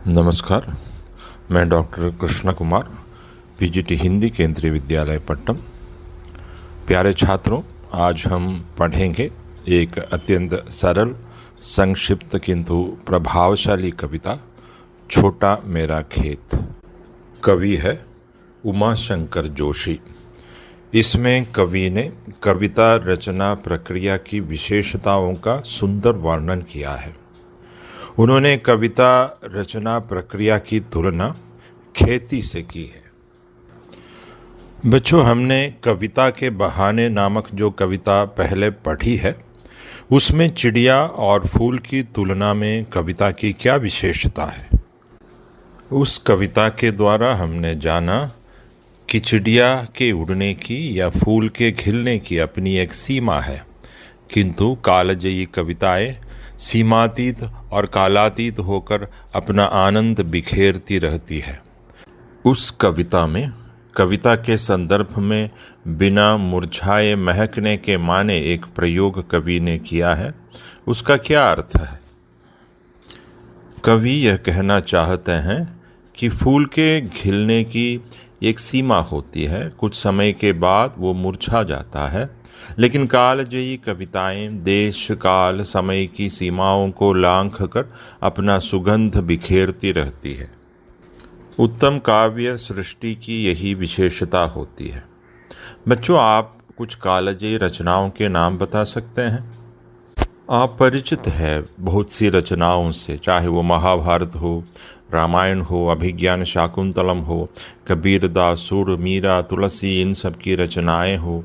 नमस्कार। मैं doctor Krishna Kumar, PGT Hindi, केंद्रीय विद्यालय पट्टम। प्यारे छात्रों, आज हम पढ़ेंगे एक अत्यंत सरल, संक्षिप्त किंतु प्रभावशाली कविता, छोटा मेरा खेत। कवि है उमाशंकर जोशी। इसमें कवि ने कविता रचना प्रक्रिया की विशेषताओं का सुंदर वर्णन किया है। उन्होंने कविता रचना प्रक्रिया की तुलना खेती से की है। बच्चों, हमने कविता के बहाने नामक जो कविता पहले पढ़ी है, उसमें चिड़िया और फूल की तुलना में कविता की क्या विशेषता है। उस कविता के द्वारा हमने जाना कि चिड़िया के उड़ने की या फूल के खिलने की अपनी एक सीमा है, किंतु कालजयी कविताएं सीमातीत और कालातीत होकर अपना आनंद बिखेरती रहती है। उस कविता में कविता के संदर्भ में बिना मुरझाए महकने के माने एक प्रयोग कवि ने किया है। उसका क्या अर्थ है? कवि यह कहना चाहते हैं कि फूल के खिलने की एक सीमा होती है, कुछ समय के बाद वो मुरझा जाता है, लेकिन कालजयी कविताएं देश काल समय की सीमाओं को लांघ कर अपना सुगंध बिखेरती रहती है। उत्तम काव्य सृष्टि की यही विशेषता होती है। बच्चों, आप कुछ कालजयी रचनाओं के नाम बता सकते हैं? आप परिचित है बहुत सी रचनाओं से, चाहे वो महाभारत हो, रामायण हो, अभिज्ञान शाकुंतलम हो, कबीरदास, सुर, मीरा, तुलसी, इन सब की रचनाएं हो।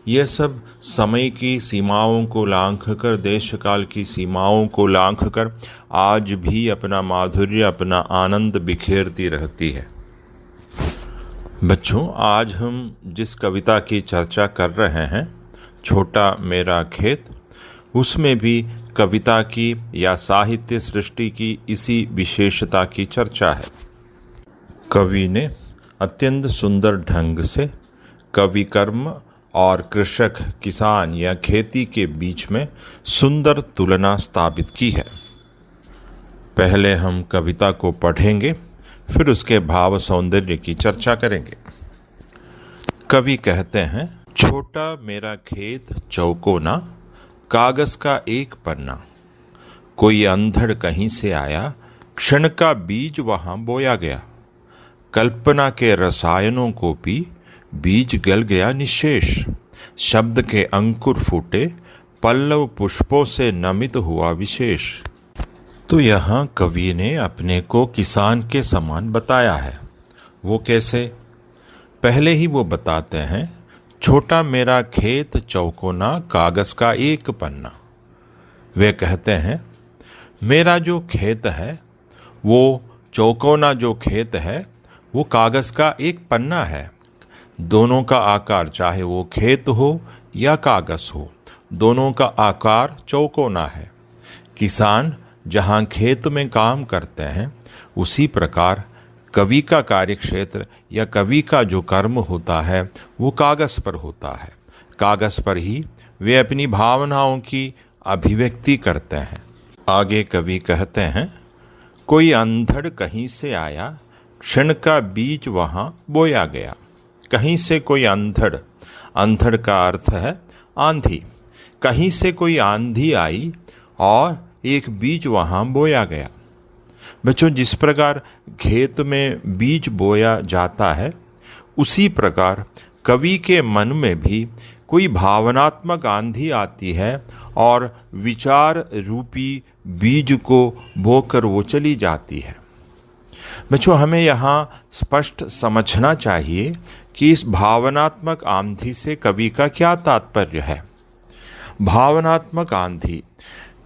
ये सब समय की सीमाओं को लांघ कर, देश काल की सीमाओं को लांघ कर आज भी अपना माधुर्य, अपना आनंद बिखेरती रहती है। बच्चों, आज हम जिस कविता की चर्चा कर रहे हैं, छोटा मेरा खेत, उसमें भी कविता की या साहित्य सृष्टि की इसी विशेषता की चर्चा है। कवि ने अत्यंत सुंदर ढंग से कवि कर्म और कृषक किसान या खेती के बीच में सुंदर तुलना स्थापित की है। पहले हम कविता को पढ़ेंगे, फिर उसके भाव सौंदर्य की चर्चा करेंगे। कवि कहते हैं, छोटा मेरा खेत चौकोना, कागज का एक पन्ना, कोई अंधड़ कहीं से आया, क्षण का बीज वहां बोया गया, कल्पना के रसायनों को पी बीज गल गया निशेष, शब्द के अंकुर फूटे, पल्लव पुष्पों से नमित हुआ विशेष। तो यहाँ कवि ने अपने को किसान के समान बताया है। वो कैसे? पहले ही वो बताते हैं, छोटा मेरा खेत चौकोना, कागज का एक पन्ना। वे कहते हैं, मेरा जो खेत है, वो चौकोना जो खेत है, वो कागज का एक पन्ना है। दोनों का आकार, चाहे वो खेत हो या कागज हो, दोनों का आकार चौकोना है। किसान जहाँ खेत में काम करते हैं, उसी प्रकार कवि का कार्यक्षेत्र या कवि का जो कर्म होता है, वो कागज पर होता है। कागज पर ही वे अपनी भावनाओं की अभिव्यक्ति करते हैं। आगे कवि कहते हैं, कोई अंधड़ कहीं से आया, क्षण का बीज वहाँ बोया गया। कहीं से कोई अंधड़, अंधड़ का अर्थ है आंधी। कहीं से कोई आंधी आई और एक बीज वहाँ बोया गया। बच्चों, जिस प्रकार खेत में बीज बोया जाता है, उसी प्रकार कवि के मन में भी कोई भावनात्मक आंधी आती है और विचार रूपी बीज को बोकर वो चली जाती है। बच्चों, हमें यहाँ स्पष्ट समझना चाहिए कि इस भावनात्मक आंधी से कवि का क्या तात्पर्य है। भावनात्मक आंधी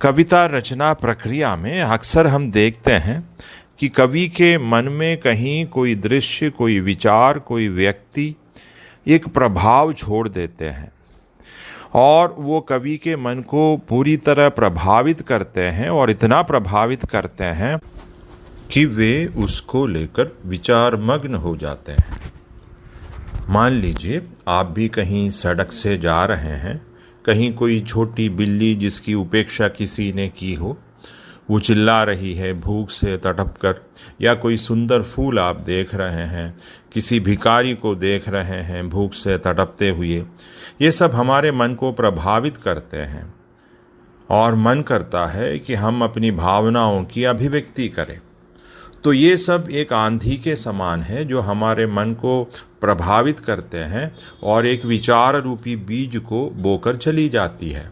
कविता रचना प्रक्रिया में अक्सर हम देखते हैं कि कवि के मन में कहीं कोई दृश्य, कोई विचार, कोई व्यक्ति एक प्रभाव छोड़ देते हैं और वो कवि के मन को पूरी तरह प्रभावित करते हैं, और इतना प्रभावित करते हैं कि वे उसको लेकर विचार मग्न हो जाते हैं। मान लीजिए आप भी कहीं सड़क से जा रहे हैं, कहीं कोई छोटी बिल्ली जिसकी उपेक्षा किसी ने की हो, वो चिल्ला रही है भूख से तड़प कर, या कोई सुंदर फूल आप देख रहे हैं, किसी भिखारी को देख रहे हैं भूख से तड़पते हुए, ये सब हमारे मन को प्रभावित करते हैं और मन करता है कि हम अपनी भावनाओं की अभिव्यक्ति करें। तो ये सब एक आंधी के समान है जो हमारे मन को प्रभावित करते हैं और एक विचार रूपी बीज को बोकर चली जाती है।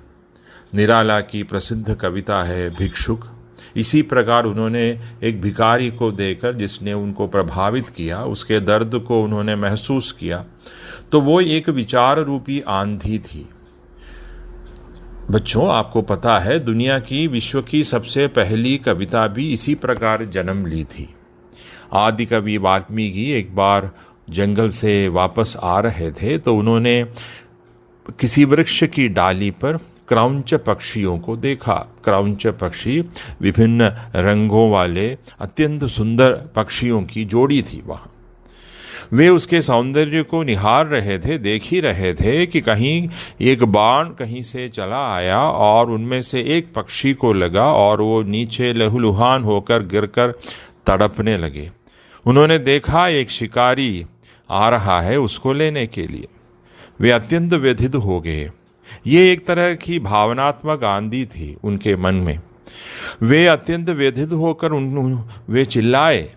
निराला की प्रसिद्ध कविता है भिक्षुक। इसी प्रकार उन्होंने एक भिखारी को देखकर, जिसने उनको प्रभावित किया, उसके दर्द को उन्होंने महसूस किया, तो वो एक विचार रूपी आंधी थी। बच्चों, आपको पता है दुनिया की विश्व की सबसे पहली कविता भी इसी प्रकार जन्म ली थी। आदि कवि वाल्मीकि एक बार जंगल से वापस आ रहे थे तो उन्होंने किसी वृक्ष की डाली पर क्रौंच पक्षियों को देखा। क्रौंच पक्षी विभिन्न रंगों वाले अत्यंत सुंदर पक्षियों की जोड़ी थी वहाँ। वे उसके सौंदर्य को निहार रहे थे, देख ही रहे थे कि कहीं एक बाण कहीं से चला आया और उनमें से एक पक्षी को लगा और वो नीचे लहूलुहान होकर गिरकर तड़पने लगे। उन्होंने देखा एक शिकारी आ रहा है उसको लेने के लिए। वे अत्यंत व्यथित हो गए। ये एक तरह की भावनात्मक आंधी थी उनके मन में। वे अत्यंत व्यथित होकर वे चिल्लाए,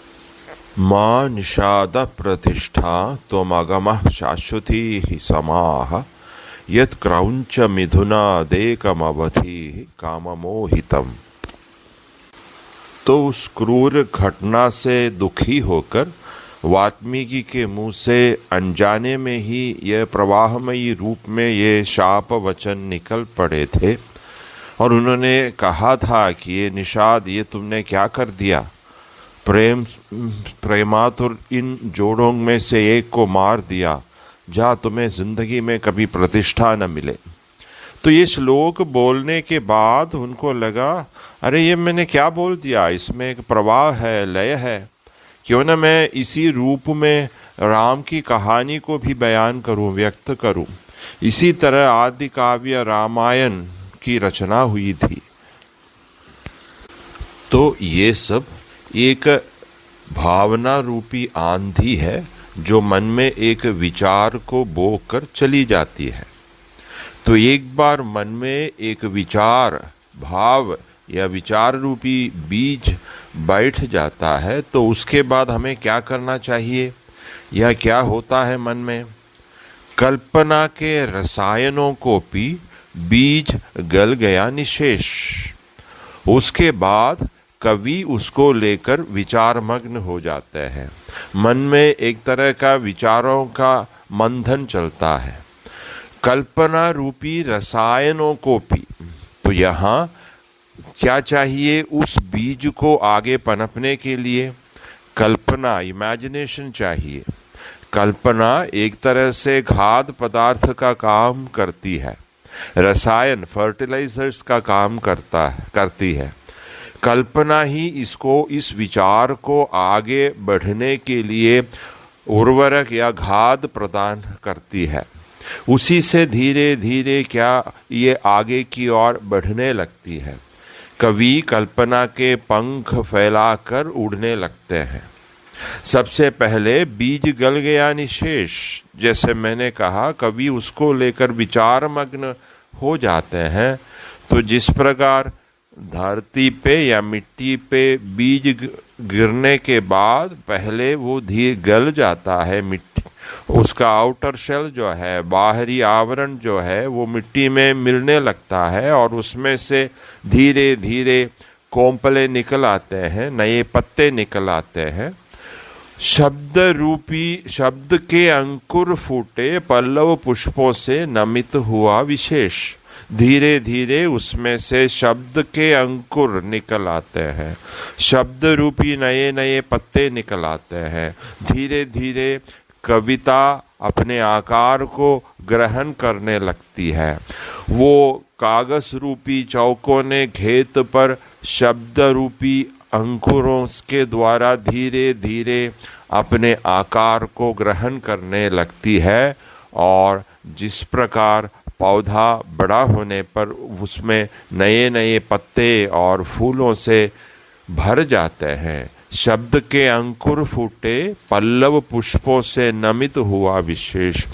मां निषाद प्रतिष्ठा त्वमगमः शाश्वती ही समाह यत् क्रौंच मिथुनादेकमवधि काममोहितम्। तो उस क्रूर घटना से दुखी होकर वाल्मीकि के मुंह से अनजाने में ही यह प्रवाहमयी रूप में ये शाप वचन निकल पड़े थे और उन्होंने कहा था कि ये निषाद, ये तुमने क्या कर दिया? प्रेमातुर इन जोड़ों में से एक को मार दिया, जा तुम्हें जिंदगी में कभी प्रतिष्ठा न मिले। तो ये श्लोक बोलने के बाद उनको लगा, अरे ये मैंने क्या बोल दिया, इसमें एक प्रवाह है, लय है, क्यों न मैं इसी रूप में राम की कहानी को भी बयान करूं, व्यक्त करूं। इसी तरह आदि काव्य रामायण की रचना हुई थी। तो ये सब एक भावना रूपी आंधी है जो मन में एक विचार को बो कर चली जाती है। तो एक बार मन में एक विचार, भाव या विचार रूपी बीज बैठ जाता है तो उसके बाद हमें क्या करना चाहिए या क्या होता है मन में? कल्पना के रसायनों को पी बीज गल गया निशेष। उसके बाद कवि उसको लेकर विचार मग्न हो जाते हैं। मन में एक तरह का विचारों का मंथन चलता है। कल्पना रूपी रसायनों को पी, तो यहाँ क्या चाहिए उस बीज को आगे पनपने के लिए? कल्पना, इमेजिनेशन चाहिए। कल्पना एक तरह से खाद्य पदार्थ का काम करती है, रसायन फर्टिलाइजर्स का काम करती है। कल्पना ही इस विचार को आगे बढ़ने के लिए उर्वरक या खाद प्रदान करती है। उसी से धीरे धीरे क्या ये आगे की ओर बढ़ने लगती है। कवि कल्पना के पंख फैलाकर उड़ने लगते हैं। सबसे पहले बीज गल गया निशेष, जैसे मैंने कहा, कवि उसको लेकर विचार मग्न हो जाते हैं। तो जिस प्रकार धरती पे या मिट्टी पे बीज गिरने के बाद पहले वो धीरे गल जाता है, मिट्टी उसका आउटर शेल जो है, बाहरी आवरण जो है, वो मिट्टी में मिलने लगता है और उसमें से धीरे धीरे कोंपले निकल आते हैं, नए पत्ते निकल आते हैं। शब्द रूपी शब्द के अंकुर फूटे पल्लव पुष्पों से नमित हुआ विशेष। धीरे धीरे उसमें से शब्द के अंकुर निकल आते हैं, शब्द रूपी नए नए पत्ते निकल आते हैं। धीरे धीरे कविता अपने आकार को ग्रहण करने लगती है। वो कागज रूपी चौकोने खेत पर शब्द रूपी अंकुरों के द्वारा धीरे धीरे अपने आकार को ग्रहण करने लगती है। और जिस प्रकार पौधा बड़ा होने पर उसमें नए नए पत्ते और फूलों से भर जाते हैं। शब्द के अंकुर फूटे, पल्लव पुष्पों से नमित हुआ विशेष।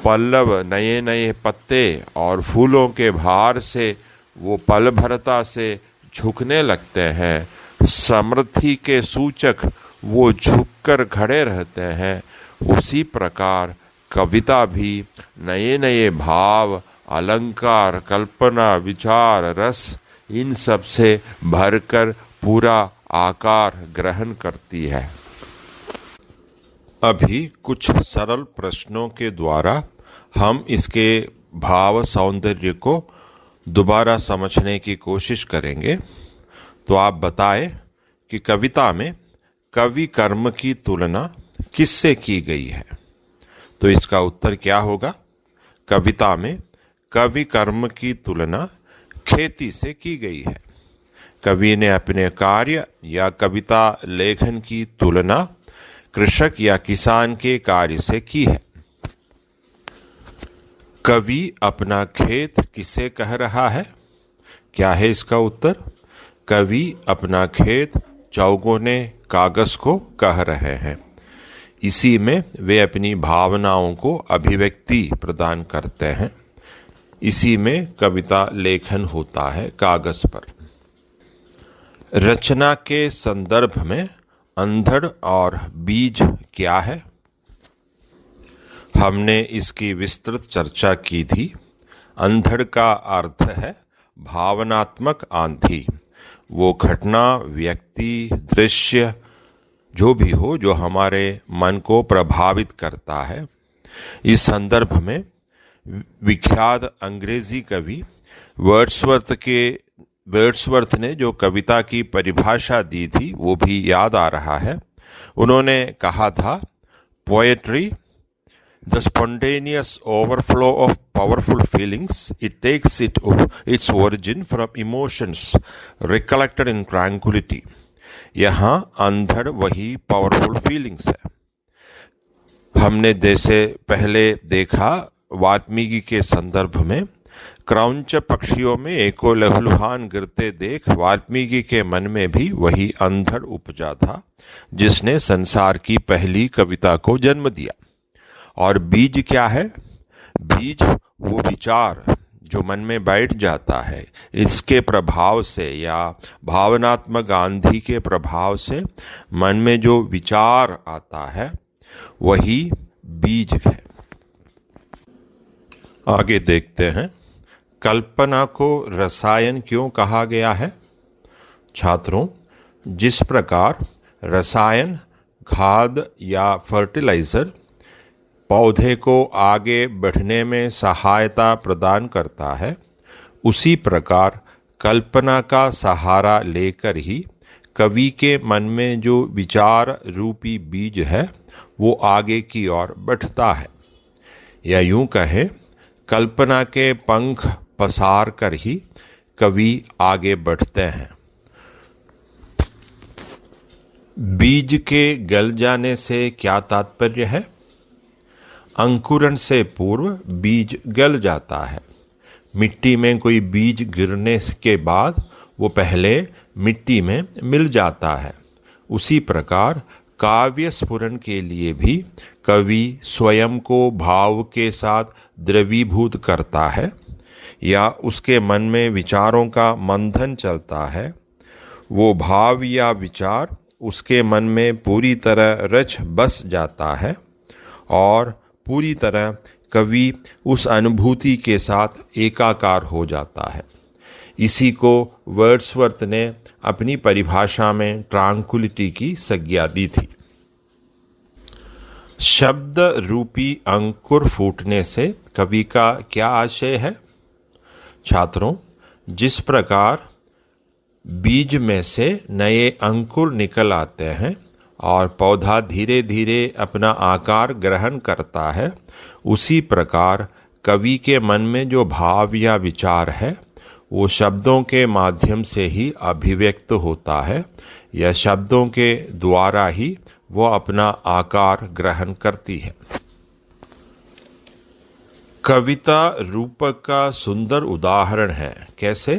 पल्लव नए नए पत्ते और फूलों के भार से वो पल भरता से झुकने लगते हैं। समृद्धि के सूचक वो झुककर खड़े रहते हैं। उसी प्रकार कविता भी नए नए भाव, अलंकार, कल्पना, विचार, रस, इन सब से भरकर पूरा आकार ग्रहण करती है। अभी कुछ सरल प्रश्नों के द्वारा हम इसके भाव सौंदर्य को दोबारा समझने की कोशिश करेंगे। तो आप बताएं कि कविता में कवि कर्म की तुलना किससे की गई है? तो इसका उत्तर क्या होगा? कविता में कवि कर्म की तुलना खेती से की गई है। कवि ने अपने कार्य या कविता लेखन की तुलना कृषक या किसान के कार्य से की है। कवि अपना खेत किसे कह रहा है? क्या है इसका उत्तर? कवि अपना खेत चौगुने कागज को कह रहे हैं। इसी में वे अपनी भावनाओं को अभिव्यक्ति प्रदान करते हैं। इसी में कविता लेखन होता है कागज पर। रचना के संदर्भ में अंधड़ और बीज क्या है? हमने इसकी विस्तृत चर्चा की थी। अंधड़ का अर्थ है भावनात्मक आंधी। वो घटना, व्यक्ति, दृश्य जो भी हो जो हमारे मन को प्रभावित करता है। इस संदर्भ में विख्यात अंग्रेजी कवि वर्ड्सवर्थ ने जो कविता की परिभाषा दी थी वो भी याद आ रहा है। उन्होंने कहा था, poetry the spontaneous overflow of powerful feelings. It takes its origin from emotions recollected in tranquility. यहाँ अंधड़ वही पावरफुल फीलिंग्स है। हमने जैसे पहले देखा वाल्मीकि के संदर्भ में, क्रौंच पक्षियों में एको लहूलुहान गिरते देख वाल्मीकि के मन में भी वही अंधड़ उपजा था जिसने संसार की पहली कविता को जन्म दिया। और बीज क्या है? बीज वो विचार जो मन में बैठ जाता है, इसके प्रभाव से या भावनात्मक आंधी के प्रभाव से मन में जो विचार आता है वही बीज है। आगे देखते हैं, कल्पना को रसायन क्यों कहा गया है? छात्रों, जिस प्रकार रसायन, खाद या फर्टिलाइज़र पौधे को आगे बढ़ने में सहायता प्रदान करता है, उसी प्रकार कल्पना का सहारा लेकर ही कवि के मन में जो विचार रूपी बीज है वो आगे की ओर बढ़ता है। या यूं कहें, कल्पना के पंख पसार कर ही कवि आगे बढ़ते हैं। बीज के गल जाने से क्या तात्पर्य है? अंकुरण से पूर्व बीज गल जाता है। मिट्टी में कोई बीज गिरने के बाद वो पहले मिट्टी में मिल जाता है। उसी प्रकार काव्य स्फुरण के लिए भी कवि स्वयं को भाव के साथ द्रवीभूत करता है या उसके मन में विचारों का मंथन चलता है। वो भाव या विचार उसके मन में पूरी तरह रच बस जाता है और पूरी तरह कवि उस अनुभूति के साथ एकाकार हो जाता है। इसी को वर्ड्सवर्थ ने अपनी परिभाषा में ट्रांक्विलिटी की संज्ञा दी थी। शब्द रूपी अंकुर फूटने से कवि का क्या आशय है? छात्रों, जिस प्रकार बीज में से नए अंकुर निकल आते हैं और पौधा धीरे धीरे अपना आकार ग्रहण करता है, उसी प्रकार कवि के मन में जो भाव या विचार है वो शब्दों के माध्यम से ही अभिव्यक्त होता है या शब्दों के द्वारा ही वो अपना आकार ग्रहण करती है। कविता रूपक का सुंदर उदाहरण है। कैसे?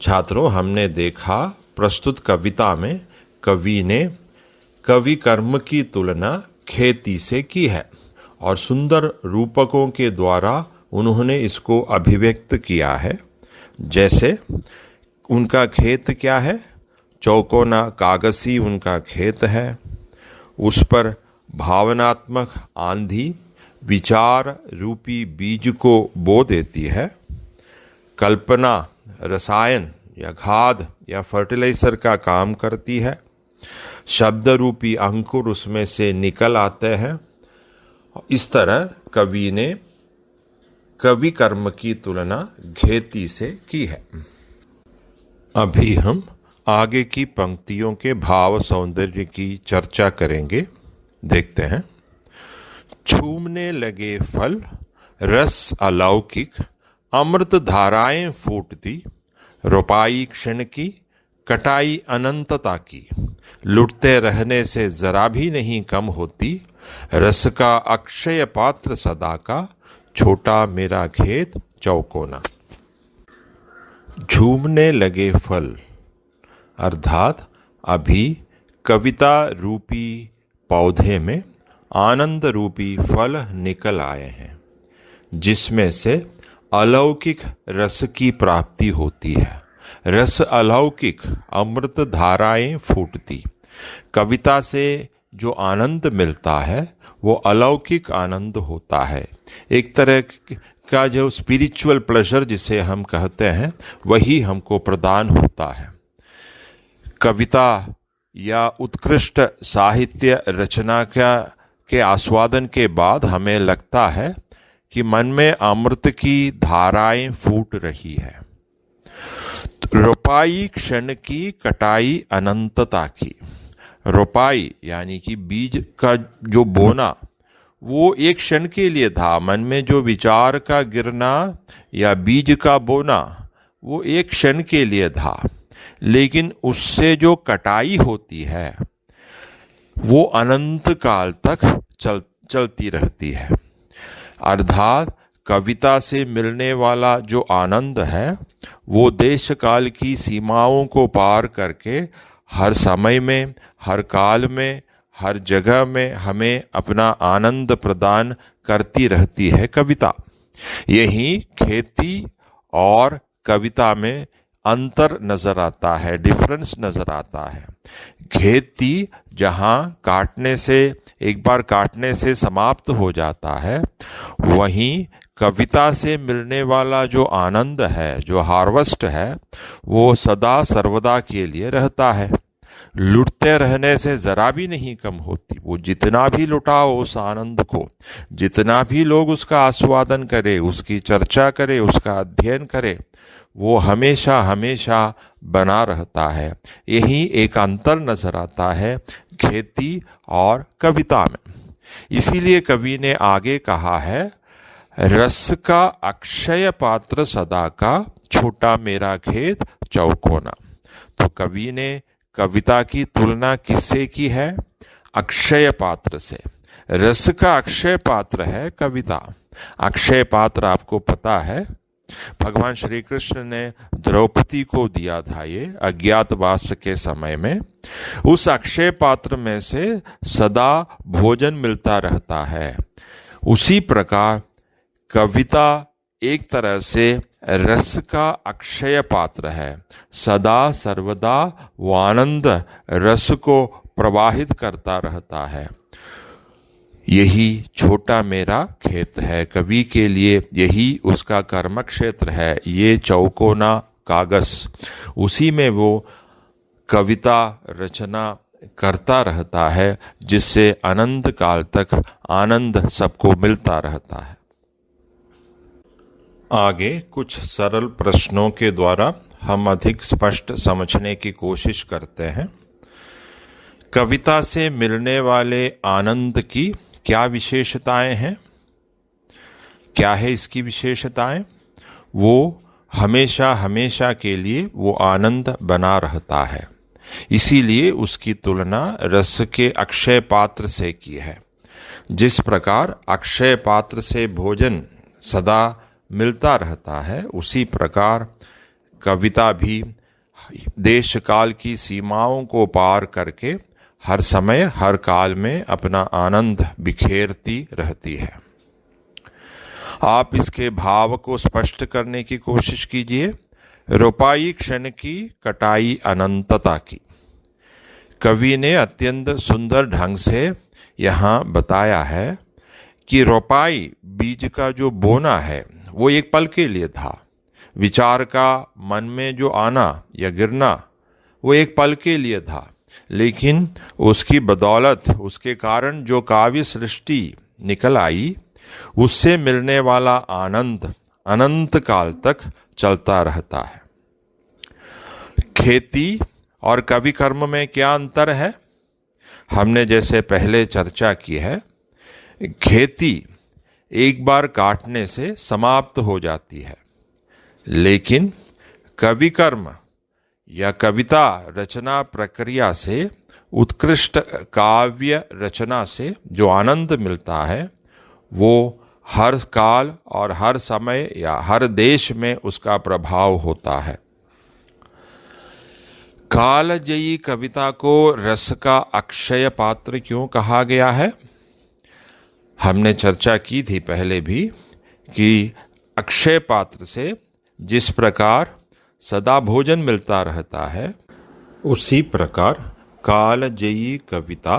छात्रों, हमने देखा प्रस्तुत कविता में कवि ने कवि कर्म की तुलना खेती से की है और सुंदर रूपकों के द्वारा उन्होंने इसको अभिव्यक्त किया है। जैसे उनका खेत क्या है? चौकोना कागसी उनका खेत है। उस पर भावनात्मक आंधी विचार रूपी बीज को बो देती है। कल्पना रसायन या खाद या फर्टिलाइजर का काम करती है। शब्द रूपी अंकुर उसमें से निकल आते हैं। इस तरह कवि ने कवि कर्म की तुलना खेती से की है। अभी हम आगे की पंक्तियों के भाव सौंदर्य की चर्चा करेंगे। देखते हैं। छूमने लगे फल, रस अलौकिक, अमृत धाराएं फूटती, रोपाई क्षण की, कटाई अनंतता की, लुटते रहने से जरा भी नहीं कम होती, रस का अक्षय पात्र सदा का, छोटा मेरा खेत चौकोना। झूमने लगे फल अर्थात अभी कविता रूपी पौधे में आनंद रूपी फल निकल आए हैं, जिसमें से अलौकिक रस की प्राप्ति होती है। रस अलौकिक, अमृत धाराएं फूटती। कविता से जो आनंद मिलता है वो अलौकिक आनंद होता है। एक तरह का जो स्पिरिचुअल प्लेजर जिसे हम कहते हैं वही हमको प्रदान होता है। कविता या उत्कृष्ट साहित्य रचना के आस्वादन के बाद हमें लगता है कि मन में अमृत की धाराएं फूट रही है। रोपाई क्षण की, कटाई अनंतता की। रोपाई यानी कि बीज का जो बोना वो एक क्षण के लिए था। मन में जो विचार का गिरना या बीज का बोना वो एक क्षण के लिए था, लेकिन उससे जो कटाई होती है वो अनंत काल तक चलती रहती है। अर्थात कविता से मिलने वाला जो आनंद है वो देश काल की सीमाओं को पार करके हर समय में, हर काल में, हर जगह में हमें अपना आनंद प्रदान करती रहती है कविता। यही खेती और कविता में अंतर नजर आता है, डिफरेंस नजर आता है। खेती जहाँ एक बार काटने से समाप्त हो जाता है, वहीं कविता से मिलने वाला जो आनंद है, जो हार्वेस्ट है, वो सदा सर्वदा के लिए रहता है। लुटते रहने से जरा भी नहीं कम होती। वो जितना भी लुटाओ उस आनंद को, जितना भी लोग उसका आस्वादन करे, उसकी चर्चा करे, उसका अध्ययन करे, वो हमेशा हमेशा बना रहता है। यही एक अंतर नजर आता है खेती और कविता में। इसीलिए कवि ने आगे कहा है, रस का अक्षय पात्र सदा का, छोटा मेरा खेत चौकोना। तो कवि ने कविता की तुलना किससे की है? अक्षय पात्र से। रस का अक्षय पात्र है कविता। अक्षय पात्र आपको पता है, भगवान श्री कृष्ण ने द्रौपदी को दिया था ये अज्ञातवास के समय में। उस अक्षय पात्र में से सदा भोजन मिलता रहता है। उसी प्रकार कविता एक तरह से रस का अक्षय पात्र है। सदा सर्वदा वो आनंद रस को प्रवाहित करता रहता है। यही छोटा मेरा खेत है। कवि के लिए यही उसका कर्म क्षेत्र है। ये चौकोना कागज, उसी में वो कविता रचना करता रहता है, जिससे अनंत काल तक आनंद सबको मिलता रहता है। आगे कुछ सरल प्रश्नों के द्वारा हम अधिक स्पष्ट समझने की कोशिश करते हैं। कविता से मिलने वाले आनंद की क्या विशेषताएं हैं? क्या है इसकी विशेषताएं? वो हमेशा हमेशा के लिए वो आनंद बना रहता है। इसीलिए उसकी तुलना रस के अक्षय पात्र से की है। जिस प्रकार अक्षय पात्र से भोजन सदा मिलता रहता है, उसी प्रकार कविता भी देश काल की सीमाओं को पार करके हर समय हर काल में अपना आनंद बिखेरती रहती है। आप इसके भाव को स्पष्ट करने की कोशिश कीजिए। रोपाई क्षण की, कटाई अनंतता की। कवि ने अत्यंत सुंदर ढंग से यहाँ बताया है कि रोपाई, बीज का जो बोना है, वो एक पल के लिए था। विचार का मन में जो आना या गिरना, वो एक पल के लिए था, लेकिन उसकी बदौलत, उसके कारण जो काव्य सृष्टि निकल आई, उससे मिलने वाला आनंद अनंत काल तक चलता रहता है। खेती और कवि कर्म में क्या अंतर है? हमने जैसे पहले चर्चा की है, खेती एक बार काटने से समाप्त हो जाती है, लेकिन कवि कर्म या कविता रचना प्रक्रिया से, उत्कृष्ट काव्य रचना से जो आनंद मिलता है, वो हर काल और हर समय या हर देश में उसका प्रभाव होता है। कालजयी कविता को रस का अक्षय पात्र क्यों कहा गया है? हमने चर्चा की थी पहले भी कि अक्षय पात्र से जिस प्रकार सदा भोजन मिलता रहता है, उसी प्रकार कालजयी कविता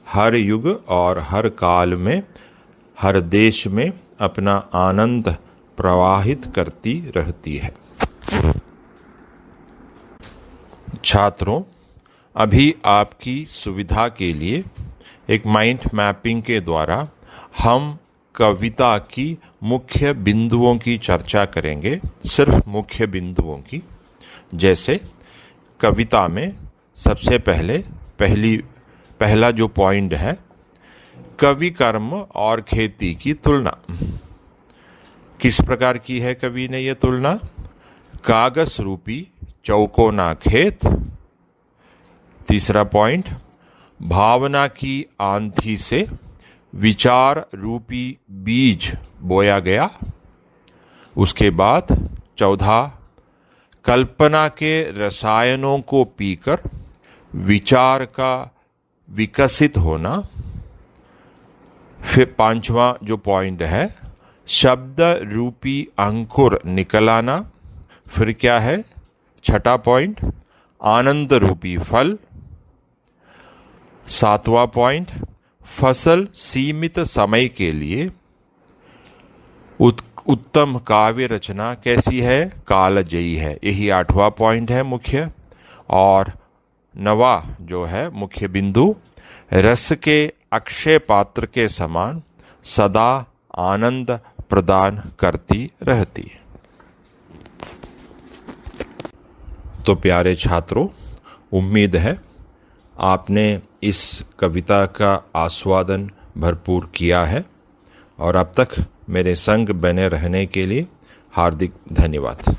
हर युग और हर काल में, हर देश में अपना आनंद प्रवाहित करती रहती है। छात्रों, अभी आपकी सुविधा के लिए एक माइंड मैपिंग के द्वारा हम कविता की मुख्य बिंदुओं की चर्चा करेंगे, सिर्फ मुख्य बिंदुओं की। जैसे कविता में सबसे पहला जो पॉइंट है, कवि कर्म और खेती की तुलना। किस प्रकार की है कवि ने यह तुलना? कागज रूपी चौकोना खेत। तीसरा पॉइंट, भावना की आंधी से विचार रूपी बीज बोया गया। उसके बाद चौथा, कल्पना के रसायनों को पीकर विचार का विकसित होना। फिर पांचवा जो पॉइंट है, शब्द रूपी अंकुर निकल आना। फिर क्या है? छठा पॉइंट, आनंद रूपी फल। सातवां पॉइंट, फसल सीमित समय के लिए। उत्तम काव्य रचना कैसी है? कालजयी है। यही आठवां पॉइंट है मुख्य। और नवा जो है मुख्य बिंदु, रस के अक्षय पात्र के समान सदा आनंद प्रदान करती रहती है। तो प्यारे छात्रों, उम्मीद है आपने इस कविता का आस्वादन भरपूर किया है, और अब तक मेरे संग बने रहने के लिए हार्दिक धन्यवाद।